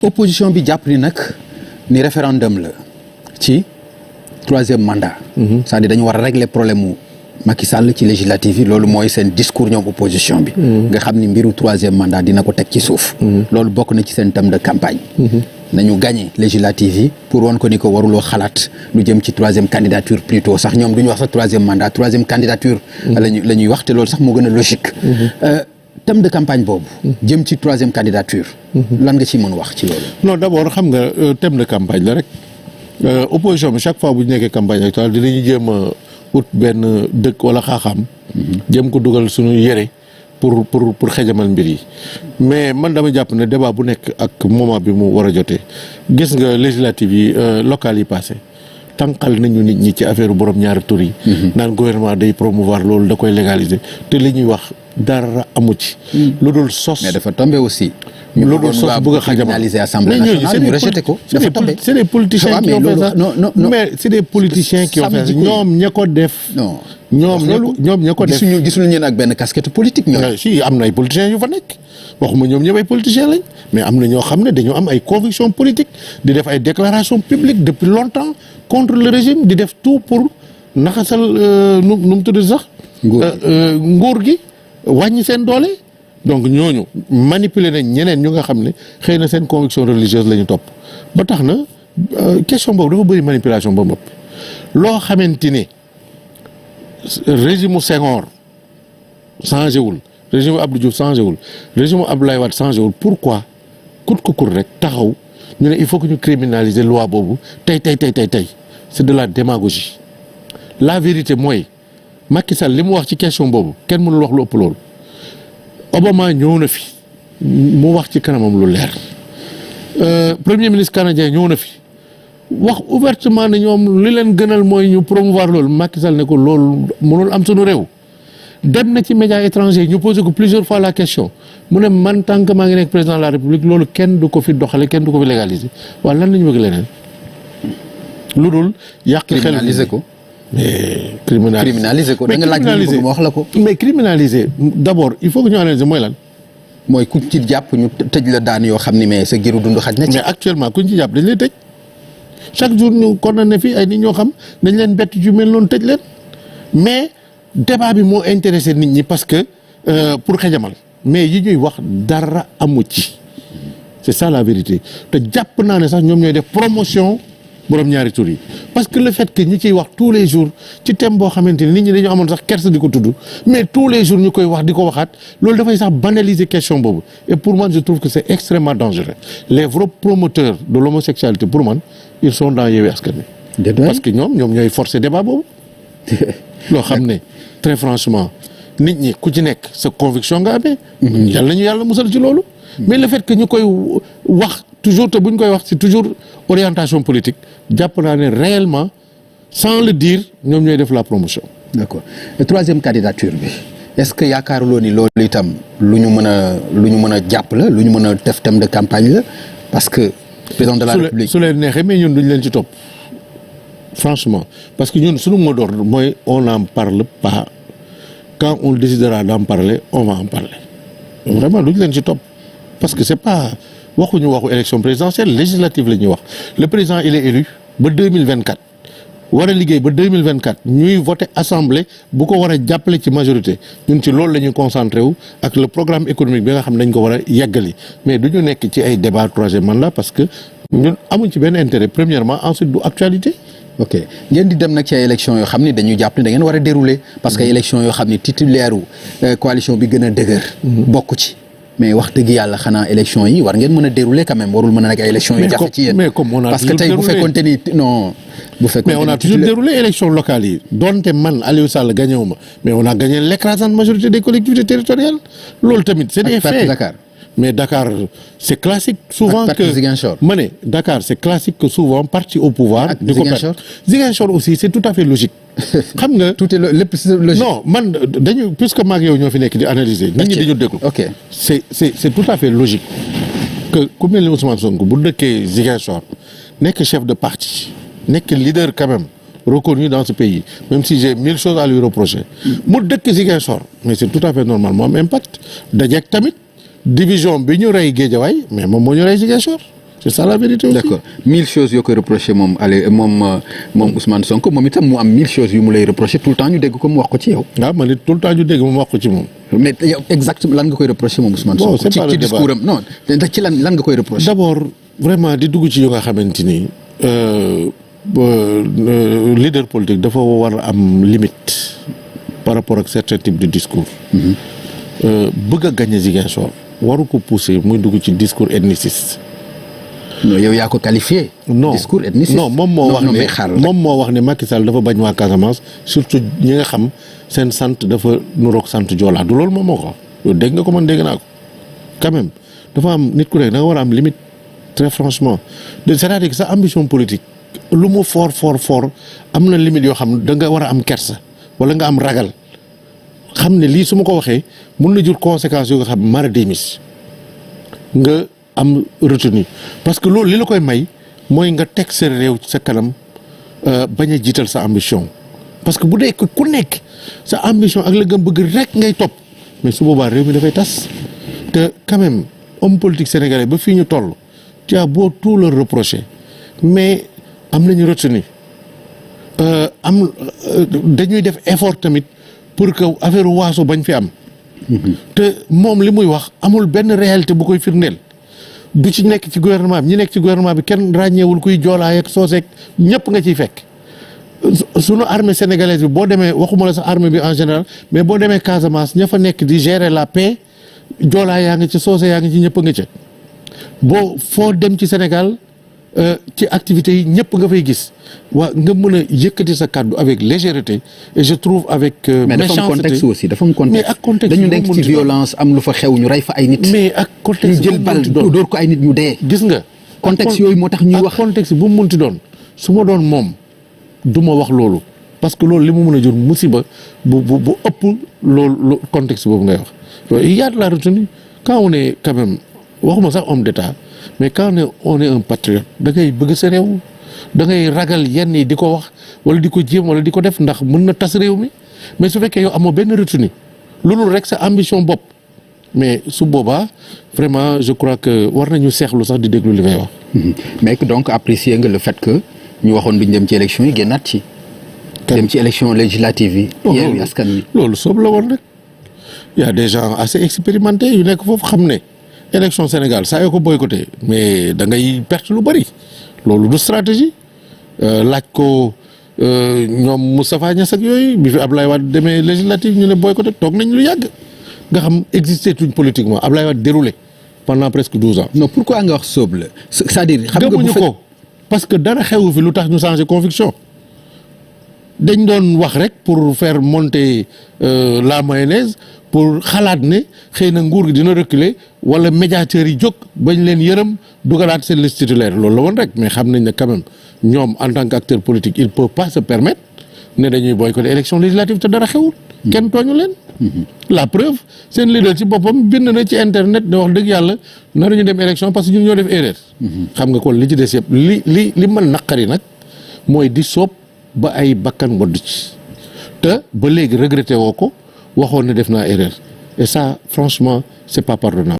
opposition bi jàpp ni nag ni référendum la ci troisième mandat. c'est-à-dire dañu war a régler problème mu Macky Sall ci législative yi loolu mooy seen discours ñoom opposition bi. nga xam ni mbiru troisième mandat dina ko teg ci suuf. loolu bokk na ci seen thème de campagne. nañu gagné législative yi pour wan ko ni ko waruloo xalaat lu jëm ci troisième candidature plutôt sax ñoom du ñu wax sax troisième mandat troisième candidature. la ñuy wax te loolu sax moo gën a logique. thème de campagne boobu. jëm ci troisième candidature. lan nga ci mën wax ci loolu. non d'abord xam nga thème de campagne la rek opposition bi chaque fois bu ñu nekkee campagne électorale dinañu jéem a ut benn dëkk wala xaaxaam. jëm ko dugal suñu yére pour xejamal mbir yi mais man dama jàpp ne débat bu nekk ak moment bi mu war a jotee gis nga législative yi locales yi passé tànqal nañu nit ñi ci affaire borom ñaari tur yi. naan gouvernement day promouvoir loolu da koy légaliser te li ñuy wax dara amu ci. lu dul sos mais dafa tombé aussi. lu dul sos bëgg a xajamal assemblée nationale ñu rejeté ko dafa tombé. c'est des politiciens qui ont fait ça mais c'est des politiciens qui ont fait ça ñoom ña ko def. non ñoom ña ko def gisuñu ñeen ak benn casquette politique ñoom. si am na ay politiciens yu fa nekk waxuma ñoom ñëpp ay politiciens lañ mais am na ñoo xam ne dañoo am ay convictions politiques di def ay déclarations publiques depuis longtemps contre le régime di def tout pour naxasal nu mu tudd sax. nguur gi wàññi seen doole. donc ñooñu manipuler nañ ñeneen ñu nga xam ne xëy na seen conviction religieuse la ñu topp ba tax na question boobu dafa bëri manipulation ba mbëpp loo xamante ni régime Senghor changé wul régime Abdou Diouf changé wul régime Abdoulaye Wade changé wul pourquoi kut ko kut rek taxaw ñu ne il faut que ñu criminaliser loi boobu tey c'est de la démagogie la vérité mooy Macky Sall li mu wax ci question boobu kenn mënul wax lu ëpp loolu Obama ñëw na fi mu wax ci kanamam lu leer premier ministre canadien ñëw na fi wax ouvertement ne ñoom li leen gënal mooy ñu promouvoir loolu Macky Sall ne ko loolu mënul am sunu réew dem na ci médias étrangers ñu posé ko plusieurs fois la question mu ne man tant que maa ngi nekk président de la république loolu kenn du ko fi doxale kenn du ko fi légaliser waaw lan la ñu bëgg leneen lu dul yàq xel criminaliser ko. mais criminaliser ko da nga laaj ñu bëgg ma wax la ko. mais criminaliser d'abord il faut que ñu analyser mooy lan. mooy ku ci jàpp ñu tëj la daan yoo xam ni mais sa giru dund xaj na ci. mais actuellement ku ñu ci jàpp dañ lay tëj chaque jour ñu condamné fi ay nit ñoo xam dañ leen bett ju mel noonu tëj leen mais débat bi moo intéressé nit ñi parce que pour xejamal mais yi ñuy wax dara amu ci c'est ça la vérité te jàpp naa ne sax ñoom ñooy def promotion. borom ñaari tur yi parce que le fait que ñu ciy wax tous les jours ci thème boo xamante ni nit ñi dañoo amoon sax kersa di ko tudd mais tous les jours ñu koy wax di ko waxaat loolu dafay sax banaliser question boobu et pour moi je trouve que c'est extrêmement dangereux les vrais promoteurs de l'homosexualité pour man ils sont dans Yewwi Askan Wi parce que ñoom ñooy forcer débat boobu loo xam ne très franchement nit ñi ku ci nekk sa conviction nga amee yàlla nañu yàlla musal ci loolu mais le fait que ñu koy wax toujours te bu ñu koy wax c'est toujours orientation politique jàpp naa ne réellement sans le dire ñoom ñooy def la promotion. d'accord troisième candidature bi est-ce que yaakaaruloo ni loolu itam lu ñu mën a jàpp la lu ñu mën a def thème de campagne la parce que président de la République su leen neexee mais ñun duñ leen ci topp franchement parce que ñun suñu mot d'ordre mooy on n'en parle pas quand on décidera d'en parler on va en parler vraiment duñ leen ci topp parce que c'est pas waxuñu waxu élection présidentielle législative la ñuy wax le président il est élu ba 2024 war a liggéey ba 2024 ñuy voter assemblée bu ko war a jàppale ci majorité ñun ci loolu la ñuy concentré wu ak le programme économique bi nga xam ne dañ ko war a yeggali mais du ñu nekk ci ay débat troisième mandat parce que ñun amuñ ci benn intérêt premièrement ensuite du actualité. ok ngeen di dem nag ci ay élections yoo xam ni dañuy jàpp ne da ngeen war a dérouler parce que élections yoo xam ni titulaire coalition bi gën a dëgër. bokk ci. mais wax dëgg yàlla xanaa élection yi war ngeen mën a dérouler quand même warul mën a nekk ay élection yu jafe ci yéen mais comme on a parce que tey bu fekkoonte ni non bu fekkoonte mais on a toujours déroulé élection locale yi donte man Aliou Sall gagné wu ma mais on a gagné l'écrasante majorité des collectivités territoriales loolu tamit c'est des faits Dakar mais Dakar c'est classique souvent que ma ne Dakar c'est classique que souvent parti au pouvoir di ko perdre Ziguinchor aussi c'est tout à fait logique xam nga tout est lépp logique non man dañu puisque maag yow ñoo fi nekk di analyser nit ñi dañu déglu ok c'est tout à fait logique que ku mel ni Ousmane Sonko bu dëkkee Ziguinchor nekk chef de parti nekk leader quand même reconnu dans ce pays même si j'ai 1000 choses à lui reprocher mu dëkk Ziguinchor mais c'est tout à fait normal mu am impact dajeek tamit division bi ñu rey Guédiawaye mais moom moo ñu rey Ziguinchor c'est ça la vérité aussi. d'accord 1000 choses yoo koy reproché moom moom Ousmane Sonko moom itam mu am 1000 choses yu mu lay reproché tout le temps ñu dégg ko mu wax ko ci yow. waaw man it tout le temps ñu dégg mu wax ko ci moom. mais yow exactement lan nga koy reproché moom Ousmane Sonko. c'est pas le ci débat. discours am non ci lan nga koy reproché. d'abord vraiment di dugg ci yu nga xamante ni leader politique dafa war a am limite par rapport ak certains types de discours. bëgg a gagner Ziguinchor waru ko pousser muy dugg ci discours ethniciste. non yow yaa ko qualifié. non discours ethniciste. non moom moo wax ne moom moo wax ne Macky Sall dafa bañ waa Casamance surtout ñi nga xam seen sant dafa nuroog sant Joola du loolu moom moo ko wax yow dégg nga ko man dégg naa ko quand même dafa am nit ku nekk da nga war a am limite très franchement c'est-à-dire que sa ambition politique lu mu fort am na limite yoo xam da nga war a am kersa wala nga am ragal xam ne lii su ma ko waxee mun na jur conséquences yoo nga xam mara démis nga am retenu parce que loolu li la koy may mooy nga teg sa réew sa kanam bañ a jiital sa ambition parce que bu dee ku nekk sa ambition ak la nga bëgg rek ngay topp mais su boobaa réew mi dafay tas te quand même homme politique sénégalais ba fii ñu toll tu as beau tout leur reprocher mais am nañu retenu dañuy def effort tamit pour que affaire waaso bañ fi am te moom li muy wax amul benn réalité bu koy firndeel du ci nekk ci gouvernement bi ñi nekk ci gouvernement bi kenn ràññeewul kuy joolaay ak sooseek ñëpp nga ciy fekk sunu armée sénégalaise bi boo demee waxuma la sax armée bi en général mais boo demee Casamance ña fa nekk di gérer la paix joolaay yaa ngi ci soose yaa ngi ci ñëpp nga ca boo foo dem ci Sénégal ci activités yi ñëpp nga fay gis waa nga mën a yëkkati sa kàddu avec légèreté et je trouve avec mais dafa am contexte aussi dafa am contexte. mais ak contexte dañu nekk ci violence am lu fa xew ñu rey fa ay nit. mais ak contexte ñu jël bal dóor ko ay nit ñu dee. gis nga contexte yooyu moo tax ñuy wax ak contexte bu mu munti doon su ma doon moom du ma wax loolu parce que loolu li mu mën a jur musiba bu ëpp loolu contexte boobu ngay wax il y a de la retenue quand on est quand même waxuma sax homme d'état mais quand on est un patriote da ngay bëgg sa réew da ngay ragal yenn yi di ko wax wala di ko jéem wala di ko def ndax mën na tas réew mi mais su fekkee yow amoo benn retenue loolu rek sa ambition bopp mais su boobaa vraiment je crois que war nañu seexlu sax di déglu li ngay wax. mais donc apprécier nga le fait que ñu waxoon duñ dem ci élection yi génnaat ci. dem ci élection législative yi. Yewwi Askan Wi loolu soob la woon rek y a des gens assez expérimentés yu nekk foofu xam ne élection Sénégal saa yoo ko boycotté mais da ngay perte lu bari loolu du stratégie laaj ko ñoom Moustapha Niasse ak yooyu bi fi Ablaye Wade demee législative ñu ne boycotté toog nañ lu yàgg nga xam existé tuñ politiquement Ablaye Wade déroulé pendant presque 12 ans. non pourquoi nga wax soob la c'est-à-dire. xam nga bu gëmuñu ko parce que dara xewu fi lu tax ñu changer conviction dañ doon wax rek pour faire monter la mayonnaise pour xalaat ne xëy na nguur gi dina reculer wala médiateurs yi jóg bañ leen yërëm dugalaat seen liste titulaire loolu la woon rek mais xam nañ ne quand même ñoom en tant qu'acteur politique il peut pas se permettre ne dañuy boycotter élection législative te dara xewul. kenn tooñu leen. la preuve seen leader ci boppam bind na ci internet ne wax dëgg yàlla naruñu dem élection parce que ñun ñoo def erreur. xam nga kon li ci des yëpp li mën naqari nag mooy di soob ba ay bakkan wadd ci te ba léegi regretté woo ko waxoon ne def naa erreur et ça franchement c'est pas pardonnable.